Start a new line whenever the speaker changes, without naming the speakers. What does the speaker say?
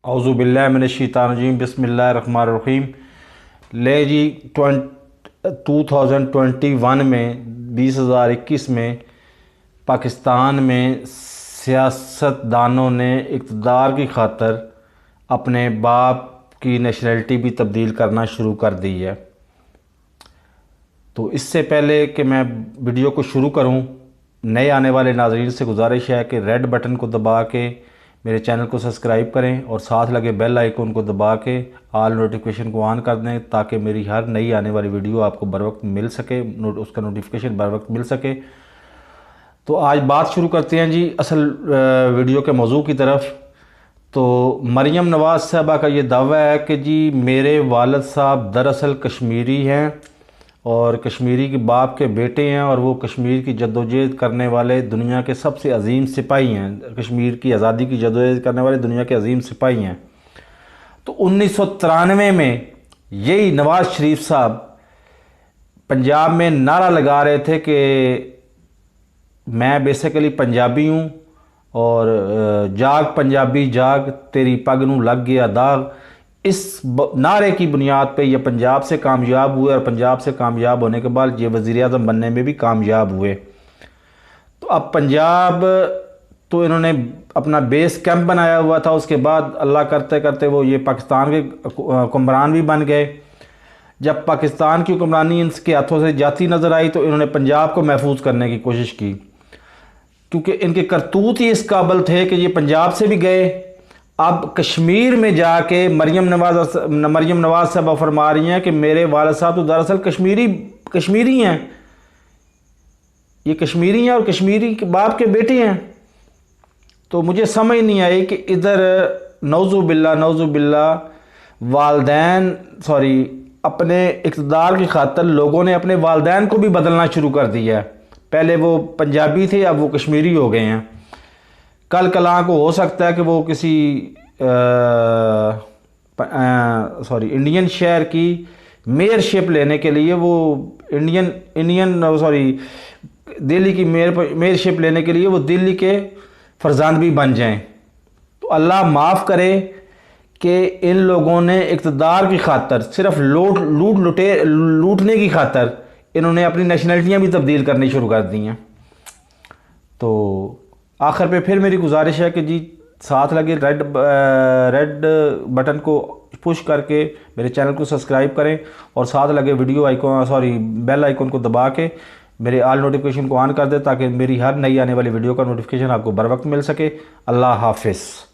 औज़ु बिल्लाहि मिनश्शैतानिर्रजीम बिस्मिल्लाहिर्रहमानिर्रहीम। ले जी 2021 में 2021 में पाकिस्तान में सियासतदानों ने इक़्तिदार की खातर अपने बाप की नेशनलिटी भी तब्दील करना शुरू कर दी है। तो इससे पहले कि मैं वीडियो को शुरू करूं, नए आने वाले नाज़रीन से गुजारिश है कि रेड बटन को दबा के मेरे चैनल को सब्सक्राइब करें और साथ लगे बेल आइकन को दबा के ऑल नोटिफिकेशन को ऑन कर दें ताकि मेरी हर नई आने वाली वीडियो आपको बर वक्त मिल सके, उसका नोटिफिकेशन बर वक्त मिल सके। तो आज बात शुरू करते हैं जी असल वीडियो के मौजू की तरफ। तो मरियम नवाज़ साहबा का ये दावा है कि जी मेरे वालिद साहब दरअसल कश्मीरी हैं और कश्मीरी के बाप के बेटे हैं और वो कश्मीर की जद्दोजहद करने वाले दुनिया के सबसे अजीम सिपाही हैं। कश्मीर की आज़ादी की जद्दोजहद करने वाले दुनिया के अजीम सिपाही हैं। तो 1993 में यही नवाज़ शरीफ साहब पंजाब में नारा लगा रहे थे कि मैं बेसिकली पंजाबी हूँ और जाग पंजाबी जाग तेरी पग नूं लग गया दाग। इस नारे की बुनियाद पे ये पंजाब से कामयाब हुए और पंजाब से कामयाब होने के बाद ये वज़ीर-ए-आज़म बनने में भी कामयाब हुए। तो अब पंजाब तो इन्होंने अपना बेस कैंप बनाया हुआ था, उसके बाद अल्लाह करते करते वो ये पाकिस्तान के हुक्मरान भी बन गए। जब पाकिस्तान की हुक्मरानी इनके हाथों से जाती नज़र आई तो इन्होंने पंजाब को महफूज करने की कोशिश की, क्योंकि इनके करतूत ही इस काबिल थे कि ये पंजाब से भी गए। अब कश्मीर में जाके मरियम नवाज़ साहब फरमा रही हैं कि मेरे वालिद साहब तो दरअसल कश्मीरी हैं, ये कश्मीरी हैं और कश्मीरी के बाप के बेटे हैं। तो मुझे समझ नहीं आई कि इधर नौज़ु बिल्ला अपने इक़्तिदार की खातिर लोगों ने अपने वालिदैन को भी बदलना शुरू कर दिया है। पहले वो पंजाबी थे, अब वो कश्मीरी हो गए हैं। कल कलां को हो सकता है कि वो किसी इंडियन शहर की मेयरशिप लेने के लिए वो दिल्ली की मेयरशिप लेने के लिए वो दिल्ली के फरजांद भी बन जाएं। तो अल्लाह माफ़ करे कि इन लोगों ने इक़्तिदार की खातर सिर्फ लूटने की खातर इन्होंने अपनी नेशनलिटियाँ भी तब्दील करनी शुरू कर दी हैं। तो आखिर पे फिर मेरी गुजारिश है कि जी साथ लगे रेड बटन को पुश करके मेरे चैनल को सब्सक्राइब करें और साथ लगे बेल आइकन को दबा के मेरे ऑल नोटिफिकेशन को ऑन कर दें ताकि मेरी हर नई आने वाली वीडियो का नोटिफिकेशन आपको बर वक्त मिल सके। अल्लाह हाफिज़।